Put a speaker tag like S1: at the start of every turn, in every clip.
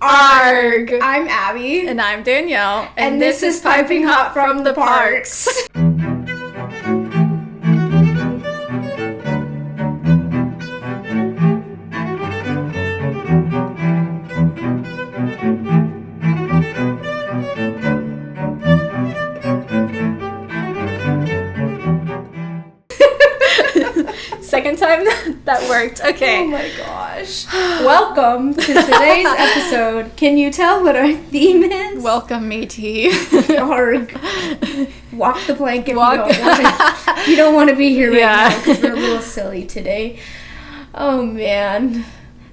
S1: Arg!
S2: I'm Abby.
S1: And I'm Danielle.
S2: And this is Piping Hot from the Parks.
S1: Second time that worked. Okay.
S2: Oh my gosh. Welcome to today's episode. Can you tell what our theme is?
S1: Welcome, matey.
S2: Arg. Walk the plank if you don't want to be here right now because we're a little silly today. Oh man.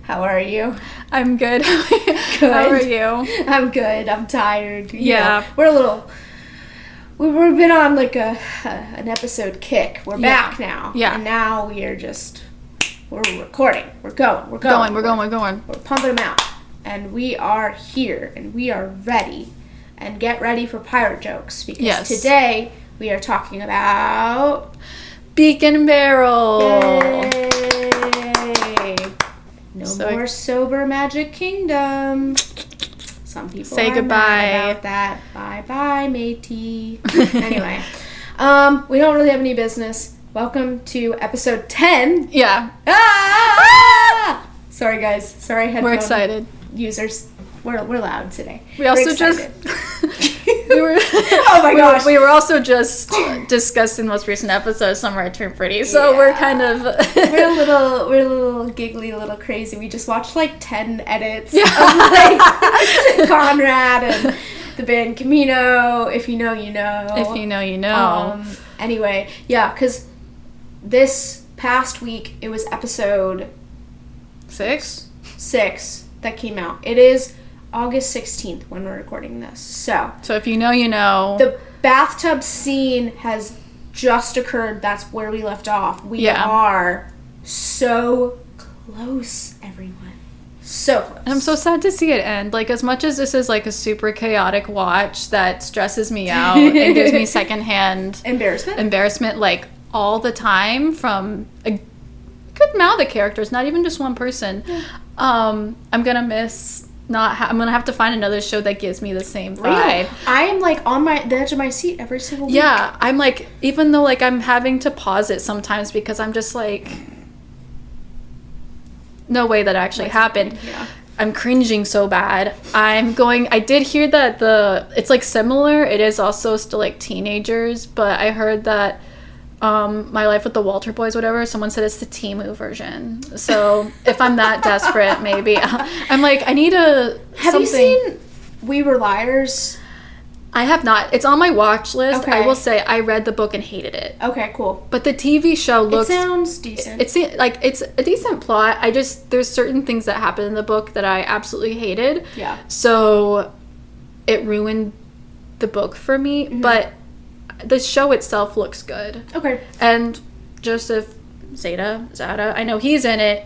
S2: How are you?
S1: I'm good.
S2: Good.
S1: How are you?
S2: I'm good. I'm tired.
S1: Yeah.
S2: We've been on like an episode kick. We're back now.
S1: Yeah.
S2: And now we're recording. We're going. We're pumping them out. And we are here. And we are ready. And get ready for pirate jokes. Because today we are talking about...
S1: Beak and Barrel.
S2: Yay. No more sober Magic Kingdom. Some people
S1: say goodbye
S2: mad about that. Bye, matey. Anyway, we don't really have any business. Welcome to episode 10.
S1: Yeah.
S2: Ah! Sorry, guys. Sorry, headphone
S1: We're excited.
S2: Users. We're loud today.
S1: We also
S2: oh my gosh.
S1: We were also just discussing the most recent episode of Summer I Turned Pretty, so we're kind of
S2: we're a little giggly, a little crazy. We just watched like 10 edits of like Conrad and the band Camino. If you know, you know.
S1: If you know, you know.
S2: Anyway, yeah, because this past week it was episode
S1: 6
S2: that came out. It is August 16th when we're recording this. So
S1: if you know, you know.
S2: The bathtub scene has just occurred. That's where we left off. We are so close, everyone. So close.
S1: And I'm so sad to see it end. Like, as much as this is like a super chaotic watch that stresses me out and gives me secondhand embarrassment like all the time from a good amount of the characters, not even just one person. Yeah. I'm gonna miss I'm gonna have to find another show that gives me the same vibe.
S2: I am like on the edge of my seat every single week.
S1: Yeah, I'm like, even though like I'm having to pause it sometimes because I'm just like, no way that actually happened.
S2: Yeah.
S1: I'm cringing so bad. I did hear that it's like similar. It is also still like teenagers, but I heard that My Life with the Walter Boys, whatever, someone said it's the Temu version. So if I'm that desperate, maybe I'm like, I need
S2: Have you seen We Were Liars?
S1: I have not. It's on my watch list.
S2: Okay.
S1: I will say I read the book and hated it.
S2: Okay, cool.
S1: But the TV show looks...
S2: It sounds decent.
S1: It's a decent plot. There's certain things that happen in the book that I absolutely hated.
S2: Yeah.
S1: So it ruined the book for me. Mm-hmm. But the show itself looks good.
S2: Okay.
S1: And Joseph Zada, I know he's in it.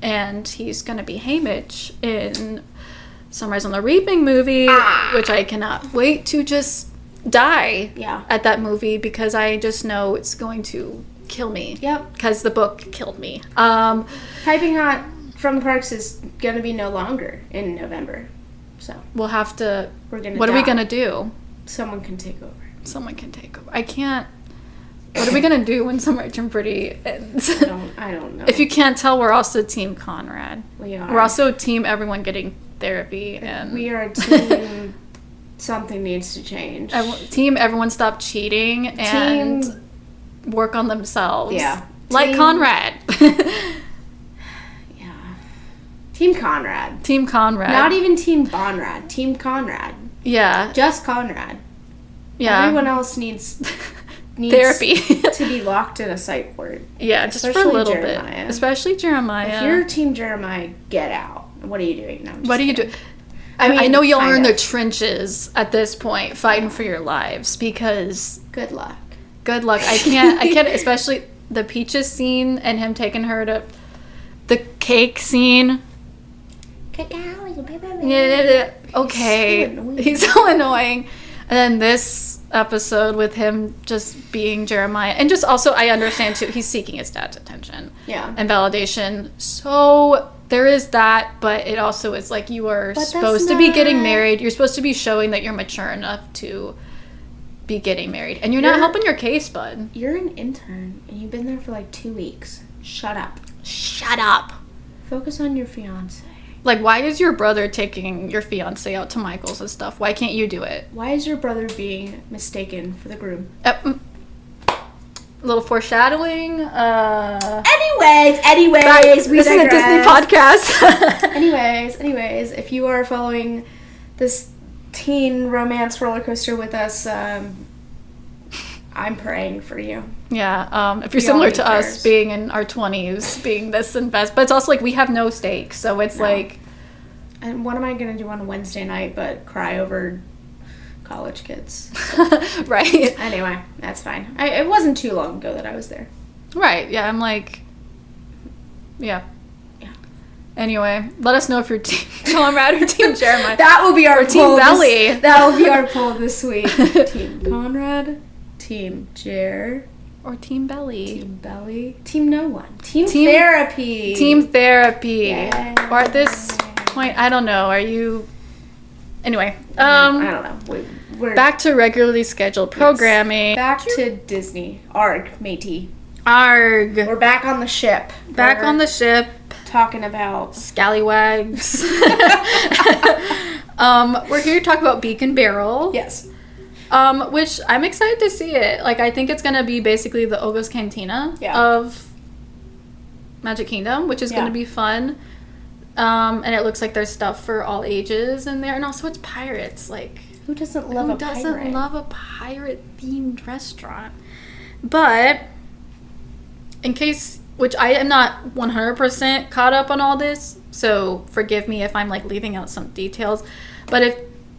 S1: And he's going to be Haymitch in... Sunrise on the Reaping movie, which I cannot wait to just die at that movie because I just know it's going to kill me.
S2: Yep.
S1: Because the book killed me.
S2: Piping Hot from the Parks is going to be no longer in November. So
S1: we'll have to...
S2: What
S1: are we going to do?
S2: Someone can take over.
S1: I can't... What are we going to do when Summer I Turned Pretty ends?
S2: I don't know.
S1: If you can't tell, we're also Team Conrad.
S2: We are.
S1: We're also Team everyone getting therapy, and
S2: we are a team. Something needs to change.
S1: Team everyone stop cheating and work on themselves.
S2: Yeah,
S1: like Conrad.
S2: Yeah, Team Conrad.
S1: Team Conrad.
S2: Not even Team Bonrad. Team Conrad.
S1: Yeah,
S2: just Conrad.
S1: Yeah,
S2: everyone else needs
S1: therapy
S2: to be locked in a psych ward.
S1: Yeah, just for a little bit. Especially Jeremiah.
S2: If you're Team Jeremiah, get out. What are you doing now?
S1: What are you doing? I know y'all are in the trenches at this point, fighting for your lives, because...
S2: Good luck.
S1: I can't, especially the Peaches scene and him taking her to... The cake scene. Okay. He's so annoying. And then this episode with him just being Jeremiah, and just also I understand too, he's seeking his dad's attention,
S2: and
S1: validation so there is that, but it also is like you are supposed to be getting married. You're supposed to be showing that you're mature enough to be getting married. And you're not helping your case, bud.
S2: You're an intern, and you've been there for like 2 weeks. Shut up.
S1: Shut up.
S2: Focus on your fiance.
S1: Like, why is your brother taking your fiance out to Michael's and stuff? Why can't you do it?
S2: Why is your brother being mistaken for the groom?
S1: A little foreshadowing.
S2: Anyways,
S1: we digress. This is a Disney podcast.
S2: anyways, if you are following this teen romance roller coaster with us, I'm praying for you.
S1: Yeah, if you're similar to us, being in our 20s, being this invest, but it's also like we have no stakes, so it's like.
S2: And what am I gonna do on a Wednesday night but cry over college kids? So.
S1: Right.
S2: Anyway, that's fine. It wasn't too long ago that I was there.
S1: Right. Yeah. I'm like. Yeah. Anyway, let us know if you're Team Conrad or Team Jeremiah.
S2: That will be our
S1: Team Belly.
S2: That will be our poll this week. Team Conrad, Team Jer,
S1: or Team Belly.
S2: Team Belly. Team no one. Team Therapy.
S1: Team Therapy. Yay. Or at this point, I don't know. Are you? Anyway,
S2: I don't know. We're
S1: back to regularly scheduled programming.
S2: Back to Disney. Arg, matey.
S1: Arg.
S2: We're back on the ship.
S1: Back on the ship.
S2: Talking about
S1: scallywags. We're here to talk about Beak and Barrel.
S2: Yes.
S1: Which I'm excited to see it. Like, I think it's gonna be basically the Oga's Cantina of Magic Kingdom, which is gonna be fun. And it looks like there's stuff for all ages in there, and also it's pirates. Like,
S2: who doesn't love a
S1: pirate themed restaurant? But in case, which I am not 100% caught up on all this, so forgive me if I'm like leaving out some details, but if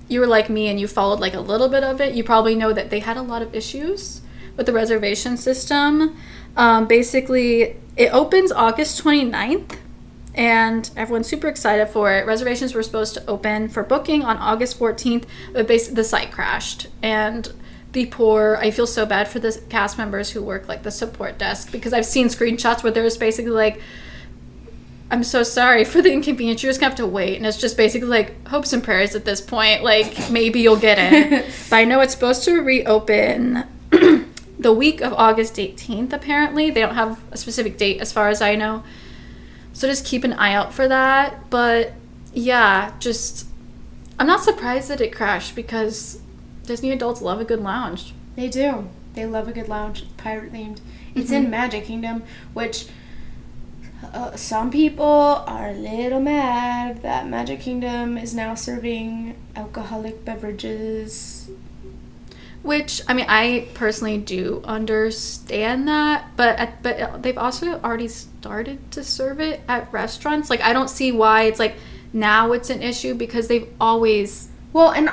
S1: you were like me and you followed like a little bit of it, you probably know that they had a lot of issues with the reservation system. Basically, it opens August 29th, and everyone's super excited for it. Reservations were supposed to open for booking on August 14th, but basically the site crashed, and I feel so bad for the cast members who work like the support desk, because I've seen screenshots where there's basically like, I'm so sorry for the inconvenience, you're just gonna have to wait, and it's just basically like hopes and prayers at this point, like maybe you'll get in. But I know it's supposed to reopen the week of August 18th, apparently. They don't have a specific date as far as I know, so just keep an eye out for that. But yeah, just I'm not surprised that it crashed, because Disney adults love a good lounge.
S2: They do. They love a good lounge, pirate themed. It's in Magic Kingdom, which some people are a little mad that Magic Kingdom is now serving alcoholic beverages.
S1: Which, I mean, I personally do understand that, but they've also already started to serve it at restaurants. Like, I don't see why it's like now it's an issue, because they've always...
S2: Well, and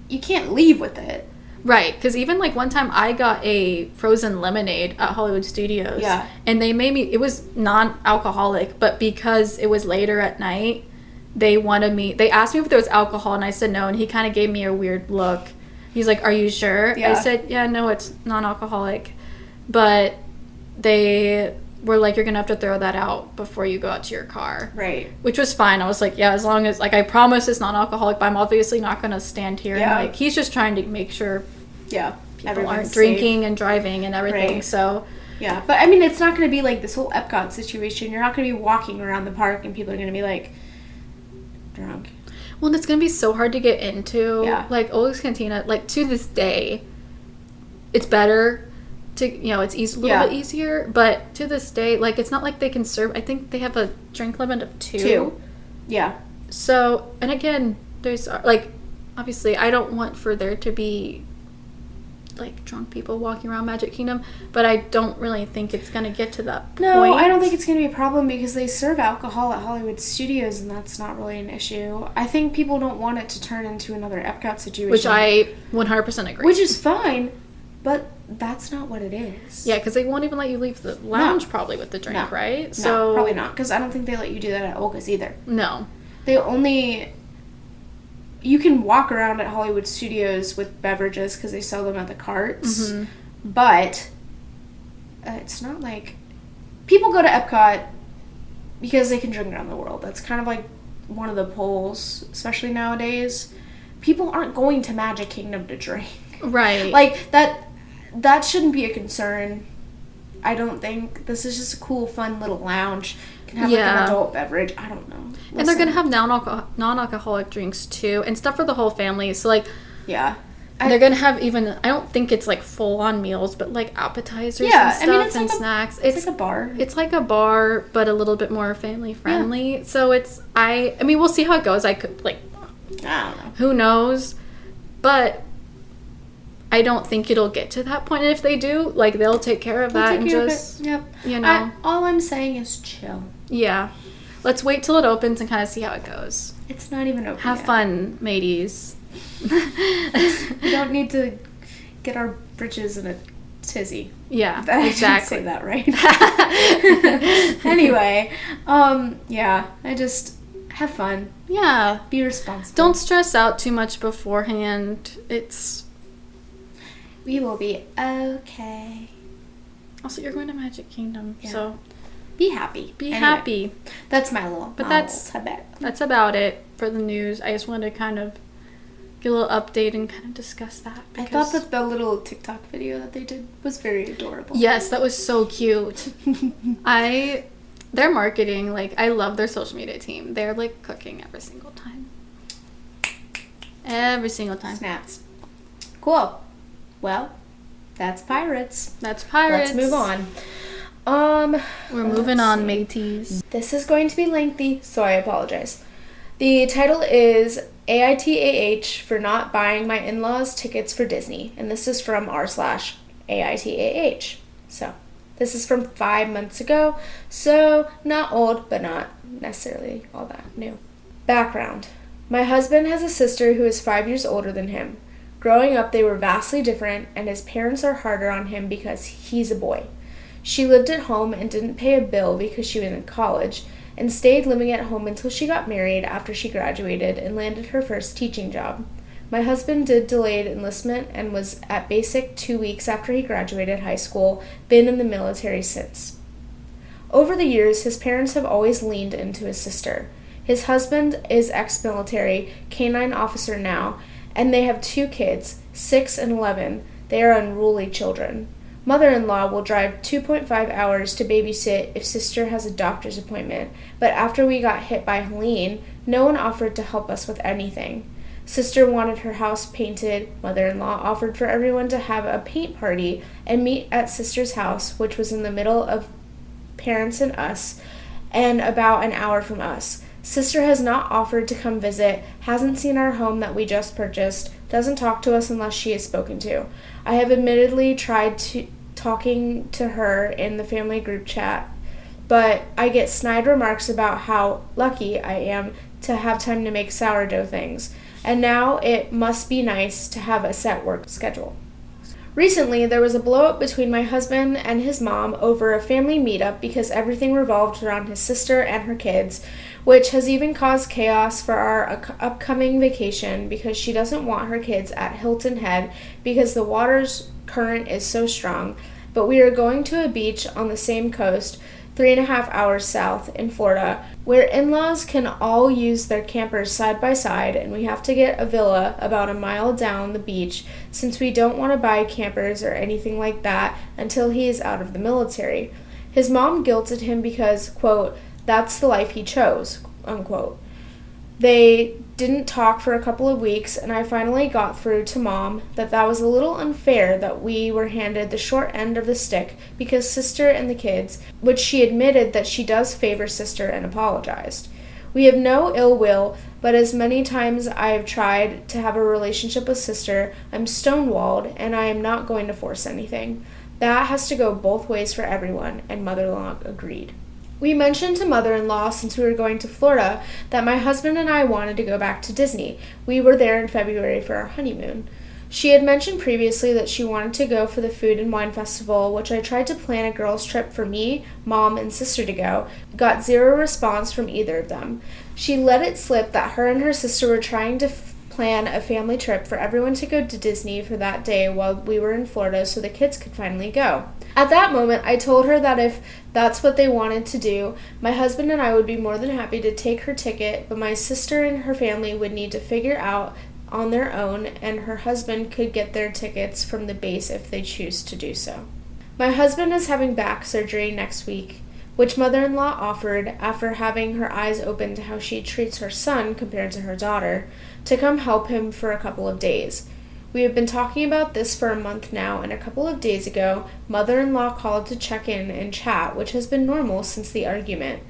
S2: you can't leave with it.
S1: Right, because even like one time I got a frozen lemonade at Hollywood Studios. Yeah. And they made me, it was non-alcoholic, but because it was later at night, they asked me if there was alcohol, and I said no, and he kind of gave me a weird look. He's like, "Are you sure?" Yeah. I said, "Yeah, no, it's non-alcoholic." But they were like, "You're gonna have to throw that out before you go out to your car." Right. Which was fine. I was like, yeah, as long as, like, I promise it's non-alcoholic, but I'm obviously not gonna stand here and like, he's just trying to make sure people aren't drinking and driving and everything. Right. So
S2: yeah, but I mean, it's not gonna be like this whole Epcot situation. You're not gonna be walking around the park and people are gonna be like drunk.
S1: Well, and it's gonna be so hard to get into. Yeah. Like Oga's Cantina, like to this day, it's better. It's a little bit easier, but to this day, like, it's not like they can serve. I think they have a drink limit of 2. Yeah. So, and again, there's, like, obviously, I don't want for there to be, like, drunk people walking around Magic Kingdom, but I don't really think it's going to get to that point.
S2: No, I don't think it's going to be a problem, because they serve alcohol at Hollywood Studios, and that's not really an issue. I think people don't want it to turn into another Epcot situation.
S1: Which I 100% agree.
S2: Which is fine, but that's not what it is.
S1: Yeah, because they won't even let you leave the lounge probably with the drink, right?
S2: No, so probably not, because I don't think they let you do that at Oga's either.
S1: No.
S2: You can walk around at Hollywood Studios with beverages because they sell them at the carts, but it's not like... People go to Epcot because they can drink around the world. That's kind of like one of the polls, especially nowadays. People aren't going to Magic Kingdom to drink.
S1: Right.
S2: Like, that shouldn't be a concern. I don't think. This is just a cool, fun little lounge. You can have like an adult beverage. I don't know. Listen.
S1: And they're going to have non-alcoholic drinks too, and stuff for the whole family. So like,
S2: yeah.
S1: They're going to have even, I don't think it's like full-on meals, but like appetizers and stuff and like snacks.
S2: It's like a bar.
S1: It's like a bar, but a little bit more family-friendly. Yeah. So it's, I mean, we'll see how it goes. I could, like,
S2: I don't know.
S1: Who knows? But I don't think it'll get to that point. And if they do, like, they'll take care of that and just,
S2: yep.
S1: You know.
S2: All I'm saying is chill.
S1: Yeah. Let's wait till it opens and kind of see how it goes.
S2: It's not even open
S1: Have
S2: yet.
S1: fun, mateys.
S2: We don't need to get our britches in a tizzy.
S1: Yeah,
S2: exactly. I didn't say that right. Anyway, yeah, I just have fun.
S1: Yeah.
S2: Be responsible.
S1: Don't stress out too much beforehand.
S2: We will be okay.
S1: Also, you're going to Magic Kingdom, so
S2: be happy.
S1: Be happy.
S2: That's my little.
S1: That's about it for the news. I just wanted to kind of get a little update and kind of discuss that.
S2: I thought that the little TikTok video that they did was very adorable.
S1: Yes, that was so cute. Their marketing, like, I love their social media team. They're, like, cooking every single time. Every single time.
S2: Snaps. Cool. Well, that's Pirates.
S1: Let's
S2: move on.
S1: We're moving on, mateys.
S2: This is going to be lengthy, so I apologize. The title is AITAH for not buying my in-laws tickets for Disney, and this is from r/AITAH. So, this is from 5 months ago, so not old, but not necessarily all that new. Background. My husband has a sister who is 5 years older than him. Growing up, they were vastly different, and his parents are harder on him because he's a boy. She lived at home and didn't pay a bill because she was in college, and stayed living at home until she got married after she graduated and landed her first teaching job. My husband did delayed enlistment and was at basic 2 weeks after he graduated high school, been in the military since. Over the years, his parents have always leaned into his sister. His husband is ex-military, canine officer now, and they have 2 kids, 6 and 11. They are unruly children. Mother-in-law will drive 2.5 hours to babysit if sister has a doctor's appointment, but after we got hit by Helene, no one offered to help us with anything. Sister wanted her house painted. Mother-in-law offered for everyone to have a paint party and meet at sister's house, which was in the middle of parents and us, and about an hour from us. Sister has not offered to come visit, hasn't seen our home that we just purchased, doesn't talk to us unless she is spoken to. I have admittedly tried talking to her in the family group chat, but I get snide remarks about how lucky I am to have time to make sourdough things, and now it must be nice to have a set work schedule. Recently, there was a blow-up between my husband and his mom over a family meetup because everything revolved around his sister and her kids, which has even caused chaos for our upcoming vacation because she doesn't want her kids at Hilton Head because the water's current is so strong, but we are going to a beach on the same coast, 3.5 hours south in Florida, where in-laws can all use their campers side by side, and we have to get a villa about a mile down the beach since we don't want to buy campers or anything like that until he is out of the military. His mom guilted him because, quote, that's the life he chose, unquote. They didn't talk for a couple of weeks, and I finally got through to Mom that was a little unfair that we were handed the short end of the stick because sister and the kids, which she admitted that she does favor sister and apologized. We have no ill will, but as many times I have tried to have a relationship with sister, I'm stonewalled, and I am not going to force anything. That has to go both ways for everyone, and mother-in-law agreed. We mentioned to mother-in-law since we were going to Florida that my husband and I wanted to go back to Disney. We were there in February for our honeymoon. She had mentioned previously that she wanted to go for the Food and Wine Festival, which I tried to plan a girls' trip for me, Mom, and sister to go. Got zero response from either of them. She let it slip that her and her sister were trying to plan a family trip for everyone to go to Disney for that day while we were in Florida so the kids could finally go. At that moment, I told her that if that's what they wanted to do, my husband and I would be more than happy to take her ticket, but my sister and her family would need to figure out on their own, and her husband could get their tickets from the base if they choose to do so. My husband is having back surgery next week, which mother-in-law offered, after having her eyes open to how she treats her son compared to her daughter, to come help him for a couple of days. We have been talking about this for a month now, and a couple of days ago, mother-in-law called to check in and chat, which has been normal since the argument.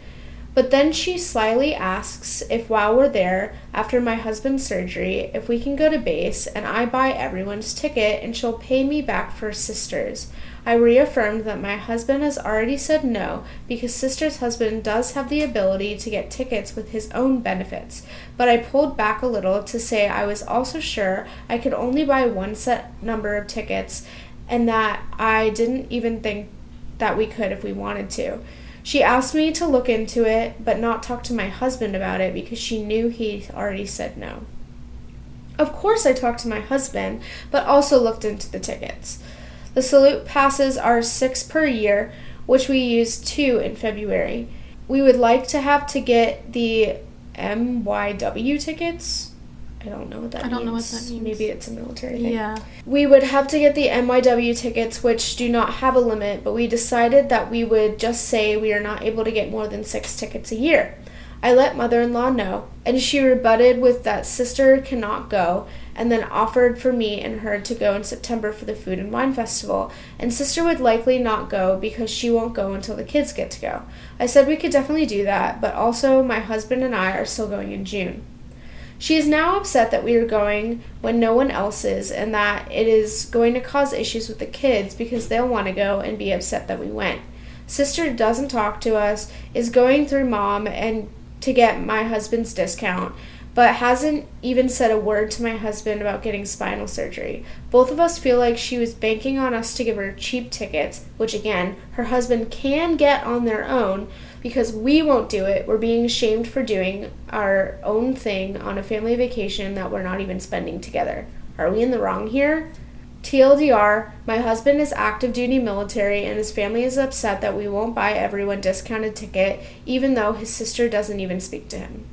S2: But then she slyly asks if while we're there, after my husband's surgery, if we can go to base, and I buy everyone's ticket, and she'll pay me back for sisters. I reaffirmed that my husband has already said no, because sister's husband does have the ability to get tickets with his own benefits, but I pulled back a little to say I was also sure I could only buy one set number of tickets, and that I didn't even think that we could if we wanted to. She asked me to look into it, but not talk to my husband about it because she knew he already said no. Of course I talked to my husband, but also looked into the tickets. The salute passes are 6 per year, which we used 2 in February. We would like to have to get the MYW tickets. I don't know what that means. I don't know what that means. Maybe it's a military thing.
S1: Yeah.
S2: We would have to get the MYW tickets, which do not have a limit, but we decided that we would just say we are not able to get more than 6 tickets a year. I let mother-in-law know, and she rebutted with that sister cannot go, and then offered for me and her to go in September for the Food and Wine Festival, and sister would likely not go because she won't go until the kids get to go. I said we could definitely do that, but also my husband and I are still going in June. She is now upset that we are going when no one else is, and that it is going to cause issues with the kids because they'll want to go and be upset that we went. Sister doesn't talk to us, is going through mom and to get my husband's discount, but hasn't even said a word to my husband about getting spinal surgery. Both of us feel like she was banking on us to give her cheap tickets, which again, her husband can get on their own. Because we won't do it, we're being shamed for doing our own thing on a family vacation that we're not even spending together. Are we in the wrong here? TLDR, my husband is active duty military and his family is upset that we won't buy everyone discounted ticket, even though his sister doesn't even speak to him.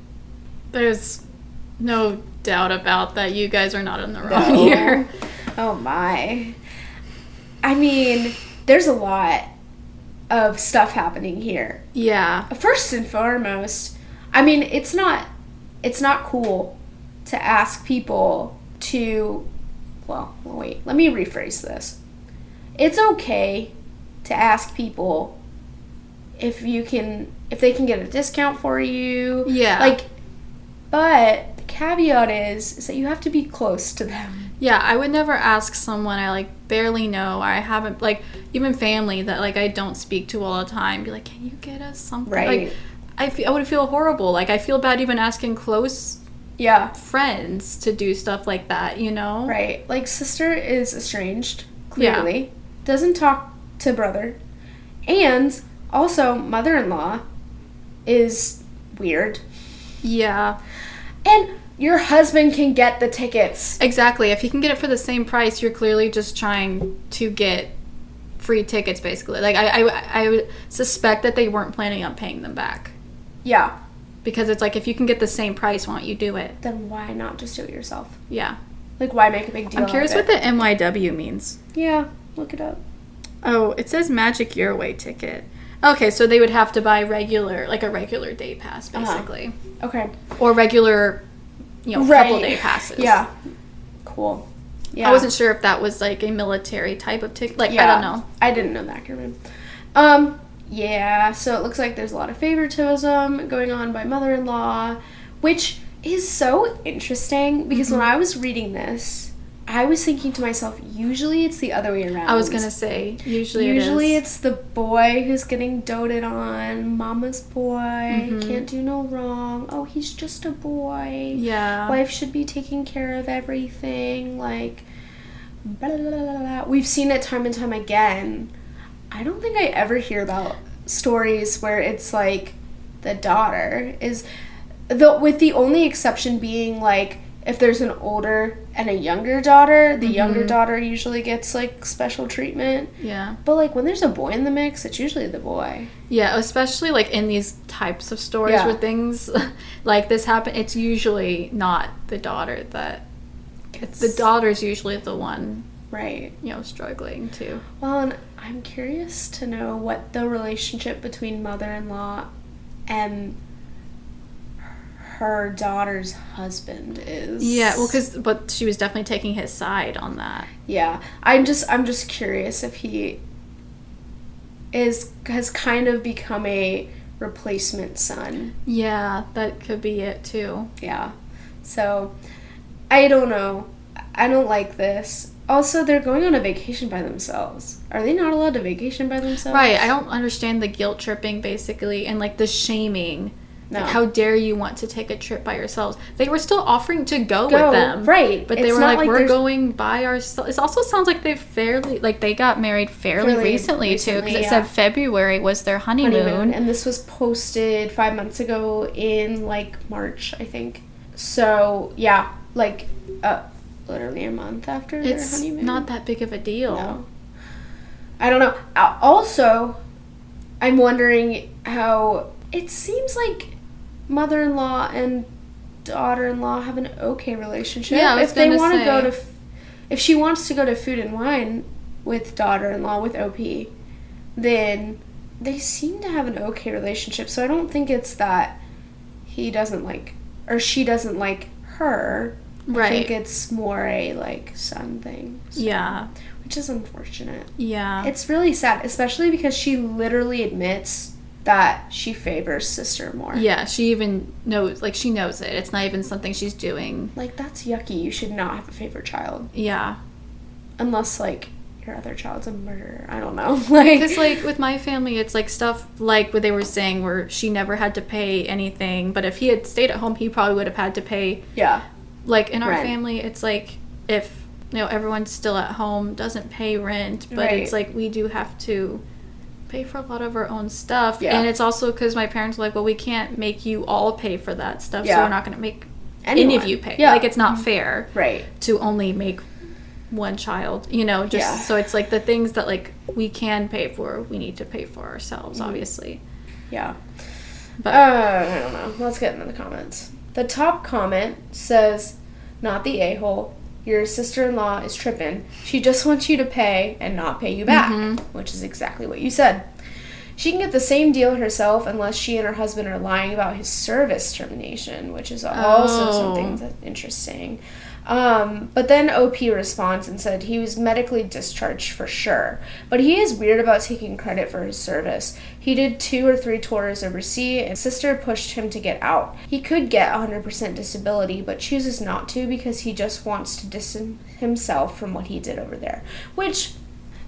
S1: There's no doubt about that. You guys are not in the wrong here.
S2: Oh my. I mean, there's a lot of stuff happening here.
S1: Yeah.
S2: First and foremost, I mean, it's not cool to ask people to, well, wait, let me rephrase this. It's okay to ask people if they can get a discount for you.
S1: Yeah.
S2: But the caveat is that you have to be close to them.
S1: Yeah, I would never ask someone I, barely know, or I haven't, even family that, I don't speak to all the time, be like, can you get us something?
S2: Right.
S1: I would feel horrible. I feel bad even asking close friends to do stuff like that, you know?
S2: Right. Sister is estranged, clearly. Yeah. Doesn't talk to brother. And also, mother-in-law is weird.
S1: Yeah.
S2: And your husband can get the tickets.
S1: Exactly. If he can get it for the same price, you're clearly just trying to get free tickets, basically. I would suspect that they weren't planning on paying them back.
S2: Yeah.
S1: Because it's if you can get the same price, why don't you do it?
S2: Then why not just do it yourself?
S1: Yeah.
S2: Why make a big deal
S1: I'm curious what the MYW means.
S2: Yeah, look it up.
S1: Oh, it says Magic Your Way ticket. Okay, so they would have to buy a regular day pass, basically.
S2: Uh-huh. Okay.
S1: Or regular, couple day passes.
S2: Yeah. Cool. Yeah.
S1: I wasn't sure if that was a military type of ticket. I don't know.
S2: I didn't know that, Carmen. Yeah, so it looks like there's a lot of favoritism going on by mother-in-law, which is so interesting because when I was reading this, I was thinking to myself, usually it's the other way around.
S1: I was going to say, usually
S2: it's the boy who's getting doted on, mama's boy, can't do no wrong, oh, he's just a boy.
S1: Yeah.
S2: Wife should be taking care of everything, blah, blah, blah, blah. We've seen it time and time again. I don't think I ever hear about stories where it's the daughter is, with the only exception being if there's an older and a younger daughter, the younger daughter usually gets, like, special treatment.
S1: Yeah.
S2: But, like, when there's a boy in the mix, it's usually the boy.
S1: Yeah, especially, like, in these types of stories where things like this happen, it's usually not the daughter that... the daughter's usually the one...
S2: Right.
S1: You know, struggling, too.
S2: Well, and I'm curious to know what the relationship between mother-in-law and her daughter's husband is.
S1: Yeah, well, but she was definitely taking his side on that.
S2: Yeah, I'm just curious if he has kind of become a replacement son.
S1: Yeah, that could be it too.
S2: Yeah, so I don't know. I don't like this. Also, they're going on a vacation by themselves. Are they not allowed to vacation by themselves?
S1: Right. I don't understand the guilt tripping, basically, and, like, the shaming. No. Like, how dare you want to take a trip by yourselves? They were still offering to go with them.
S2: Right.
S1: But they were like, we're going by ourselves. It also sounds like they got married fairly recently, too. Because it said February was their honeymoon.
S2: And this was posted 5 months ago in, like, March, I think. So, yeah. Like, literally a month after their honeymoon.
S1: It's not that big of a deal.
S2: No. I don't know. Also, I'm wondering how... It seems like mother-in-law and daughter-in-law have an okay relationship.
S1: Yeah, I was gonna say.
S2: If she wants to go to Food and Wine with daughter-in-law, with OP, then they seem to have an okay relationship. So I don't think it's that he doesn't like, or she doesn't like her. Right. I think it's more a, like, son thing. So, yeah. Which is unfortunate.
S1: Yeah.
S2: It's really sad, especially because she literally admits that she favors sister more.
S1: Yeah, she even knows, like, she knows it. It's not even something she's doing.
S2: Like, that's yucky. You should not have a favorite child.
S1: Yeah.
S2: Unless, like, your other child's a murderer. I don't know. Like,
S1: because, like, with my family, it's, like, stuff like what they were saying where she never had to pay anything. But if he had stayed at home, he probably would have had to pay.
S2: Yeah.
S1: Like, in our family, it's, like, if, you know, everyone's still at home, doesn't pay rent. But it's, like, we do have to... pay for a lot of our own stuff. And it's also because my parents were like, well, we can't make you all pay for that stuff, so we're not going to make any of you pay. Like, it's not fair to only make one child, you know, just so it's like the things that, like, we can pay for, we need to pay for ourselves, obviously.
S2: Yeah. But I don't know. Let's get into the comments. The top comment says, not the a-hole, your sister-in-law is tripping. She just wants you to pay and not pay you back, which is exactly what you said. She can get the same deal herself unless she and her husband are lying about his service termination, which is also something that's interesting. But then OP responds and said he was medically discharged for sure, but he is weird about taking credit for his service. He did 2 or 3 tours overseas, and sister pushed him to get out. He could get 100% disability, but chooses not to because he just wants to distance himself from what he did over there, which...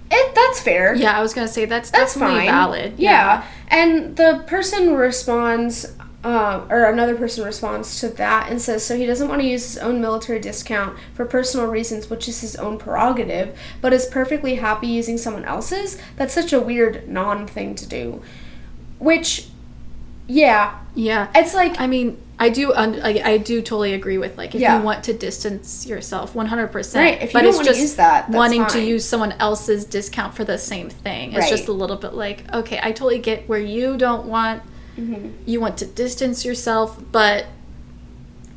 S2: that's fair.
S1: Yeah, I was going to say that's definitely fine. Valid.
S2: Yeah. And the person responds, or another person responds to that and says, so he doesn't want to use his own military discount for personal reasons, which is his own prerogative, but is perfectly happy using someone else's? That's such a weird non-thing to do. Which, yeah.
S1: Yeah.
S2: It's like...
S1: I mean... I do totally agree with, like, if you want to distance yourself 100%.
S2: Right, if you don't want to use that, that's
S1: wanting
S2: fine.
S1: to use someone else's discount for the same thing. It's just a little bit like, okay, I totally get where you don't want, you want to distance yourself, but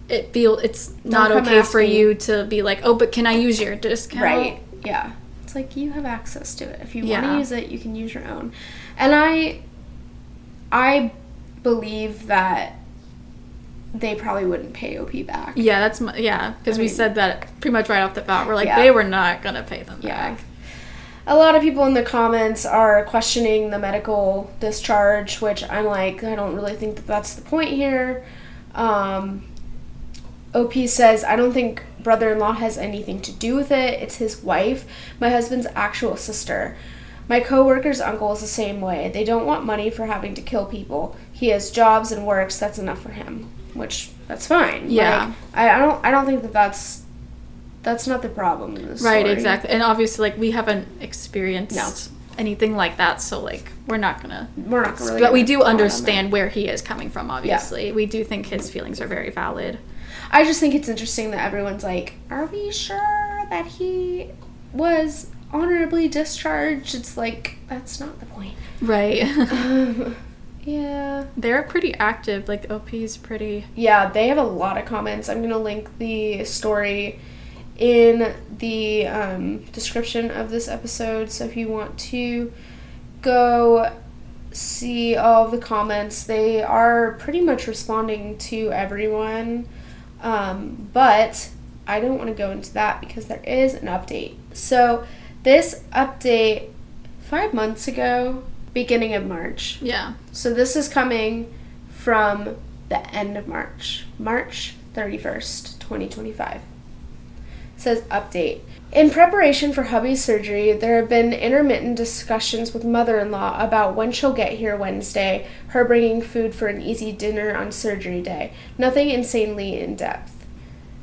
S1: it's not okay for you to be like, oh, but can I use your discount?
S2: Right, yeah. It's like, you have access to it. If you want to use it, you can use your own. And I believe that they probably wouldn't pay OP back.
S1: Yeah, because we said that pretty much right off the bat. We're like, they were not going to pay them back.
S2: A lot of people in the comments are questioning the medical discharge, which I'm like, I don't really think that that's the point here. OP says, I don't think brother-in-law has anything to do with it. It's his wife, my husband's actual sister. My co-worker's uncle is the same way. They don't want money for having to kill people. He has jobs and works. That's enough for him. Which, that's fine.
S1: Yeah.
S2: Like, I don't think that's not the problem in this story.
S1: Right, exactly. And obviously, like, we haven't experienced anything like that, so, like, we're not gonna really,
S2: but
S1: we do understand where he is coming from, obviously. We do think his feelings are very valid.
S2: I just think it's interesting that everyone's like, are we sure that he was honorably discharged? It's like, that's not the point.
S1: Right.
S2: Yeah.
S1: They're pretty active. Like, OP's pretty...
S2: Yeah, they have a lot of comments. I'm going to link the story in the description of this episode, so if you want to go see all of the comments, they are pretty much responding to everyone, but I don't want to go into that because there is an update. So this update 5 months ago, beginning of March.
S1: Yeah.
S2: So this is coming from the end of March 31st, 2025. Says update. In preparation for hubby's surgery, there have been intermittent discussions with mother-in-law about when she'll get here Wednesday, her bringing food for an easy dinner on surgery day. Nothing insanely in-depth.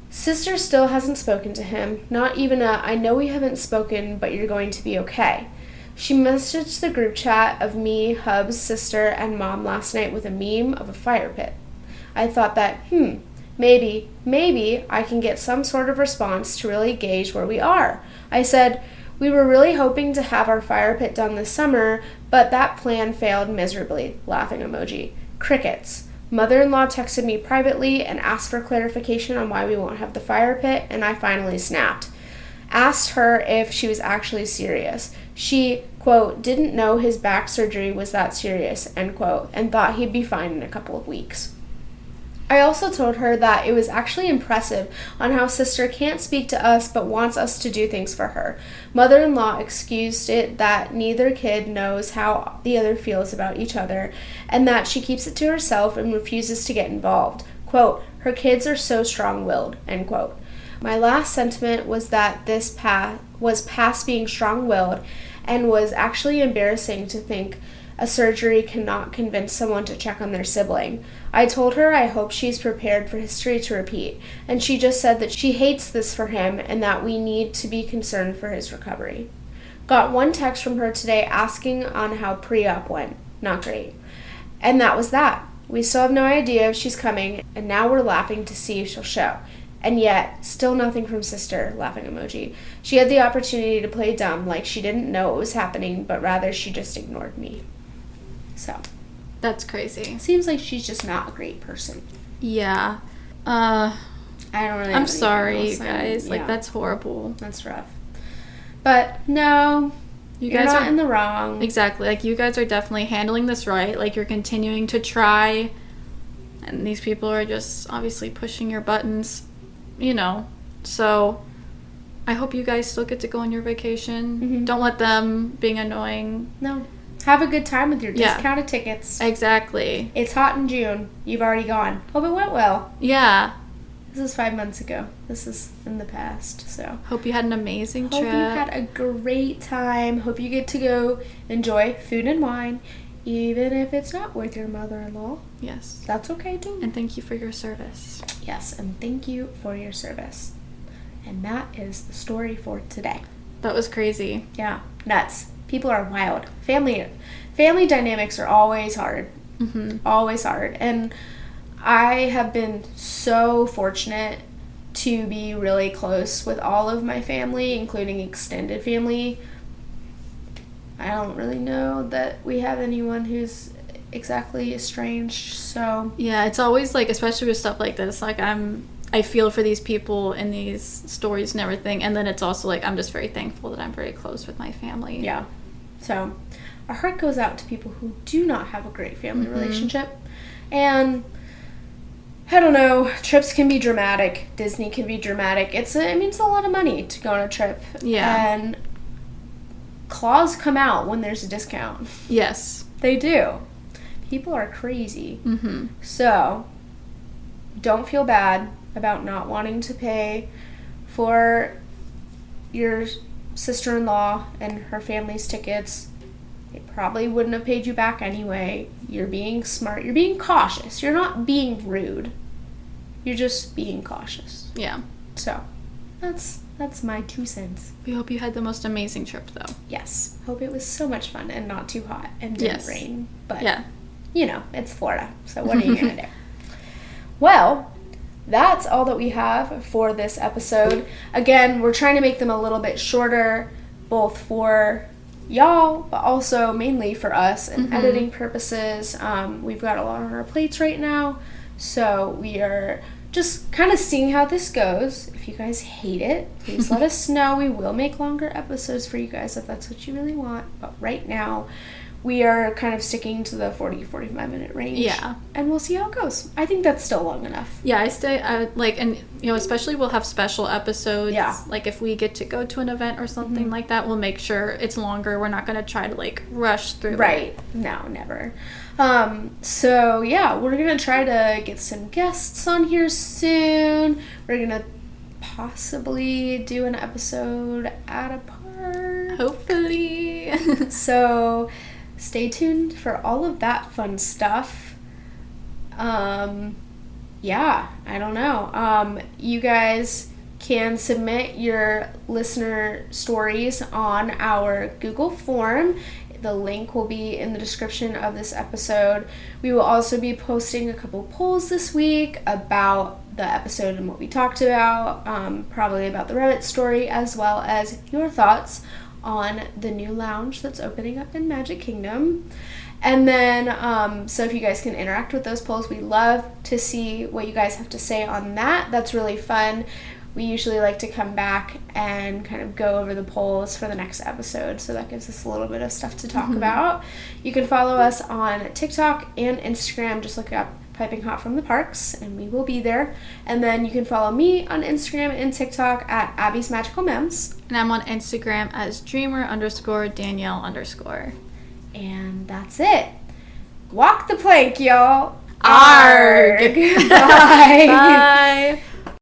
S2: Sister still hasn't spoken to him, not even I know we haven't spoken, but you're going to be okay. She messaged the group chat of me, Hub's sister, and Mom last night with a meme of a fire pit. I thought that, maybe I can get some sort of response to really gauge where we are. I said, we were really hoping to have our fire pit done this summer, but that plan failed miserably. Laughing emoji. Crickets. Mother-in-law texted me privately and asked for clarification on why we won't have the fire pit, and I finally snapped. Asked her if she was actually serious. She, quote, didn't know his back surgery was that serious, end quote, and thought he'd be fine in a couple of weeks. I also told her that it was actually impressive on how sister can't speak to us but wants us to do things for her. Mother-in-law excused it that neither kid knows how the other feels about each other and that she keeps it to herself and refuses to get involved. Quote, her kids are so strong-willed, end quote. My last sentiment was that this was past being strong-willed and was actually embarrassing to think a surgery cannot convince someone to check on their sibling. I told her I hope she's prepared for history to repeat, and she just said that she hates this for him and that we need to be concerned for his recovery. Got one text from her today asking on how pre-op went. Not great. And that was that. We still have no idea if she's coming, and now we're laughing to see if she'll show. And yet, still nothing from sister, laughing emoji. She had the opportunity to play dumb, like she didn't know what was happening, but rather she just ignored me. So.
S1: That's crazy.
S2: Seems like she's just not a great person.
S1: Yeah.
S2: I don't really
S1: I'm sorry, you guys. Like, that's horrible.
S2: That's rough. But, no. You're not in the wrong.
S1: Exactly. Like, you guys are definitely handling this right. Like, you're continuing to try. And these people are just obviously pushing your buttons. You know, so I hope you guys still get to go on your vacation. Mm-hmm. Don't let them being annoying.
S2: No. Have a good time with your discounted tickets.
S1: Exactly.
S2: It's hot in June. You've already gone. Hope it went well.
S1: Yeah.
S2: This is 5 months ago. This is in the past, so.
S1: Hope you had an amazing trip.
S2: Hope you had a great time. Hope you get to go enjoy food and wine, even if it's not with your mother-in-law.
S1: Yes.
S2: That's okay, too.
S1: And thank you for your service.
S2: Yes, and thank you for your service. And that is the story for today.
S1: That was crazy.
S2: Yeah, nuts. People are wild. Family dynamics are always hard.
S1: Mm-hmm.
S2: Always hard. And I have been so fortunate to be really close with all of my family, including extended family. I don't really know that we have anyone who's exactly estranged, so.
S1: Yeah, it's always, like, especially with stuff like this, like, I feel for these people in these stories and everything, and then it's also, like, I'm just very thankful that I'm very close with my family.
S2: Yeah. So, our heart goes out to people who do not have a great family relationship, and I don't know, trips can be dramatic, Disney can be dramatic, it's a lot of money to go on a trip.
S1: Yeah.
S2: And claws come out when there's a discount.
S1: Yes.
S2: They do. People are crazy.
S1: Mm-hmm.
S2: So, don't feel bad about not wanting to pay for your sister-in-law and her family's tickets. They probably wouldn't have paid you back anyway. You're being smart. You're being cautious. You're not being rude. You're just being cautious.
S1: Yeah.
S2: So, That's my 2 cents.
S1: We hope you had the most amazing trip, though.
S2: Yes. Hope it was so much fun and not too hot and didn't rain. But, it's Florida, so what are you going to do? Well, that's all that we have for this episode. Again, we're trying to make them a little bit shorter, both for y'all, but also mainly for us and editing purposes. We've got a lot on our plates right now, so we are just kind of seeing how this goes. If you guys hate it, please let us know. We will make longer episodes for you guys if that's what you really want. But right now, we are kind of sticking to the 40-45 minute range. Yeah. And we'll see how it goes. I think that's still long enough.
S1: Yeah, especially we'll have special episodes. Yeah. Like if we get to go to an event or something like that, we'll make sure it's longer. We're not going to try to rush through it.
S2: Right. No, never. So yeah, we're going to try to get some guests on here soon. We're going to possibly do an episode at a park.
S1: Hopefully.
S2: So stay tuned for all of that fun stuff. Yeah, I don't know. You guys can submit your listener stories on our Google form. The link will be in the description of this episode. We will also be posting a couple polls this week about the episode and what we talked about, probably about the Reddit story, as well as your thoughts on the new lounge that's opening up in Magic Kingdom. And then, so if you guys can interact with those polls, we love to see what you guys have to say on that. That's really fun. We usually like to come back and kind of go over the polls for the next episode, so that gives us a little bit of stuff to talk about. You can follow us on TikTok and Instagram. Just look up Piping Hot from the Parks, and we will be there. And then you can follow me on Instagram and TikTok at Abby's Magical Mems.
S1: And I'm on Instagram as dreamer_Danielle_.
S2: And that's it. Walk the plank, y'all.
S1: Arg.
S2: Bye.
S1: Bye.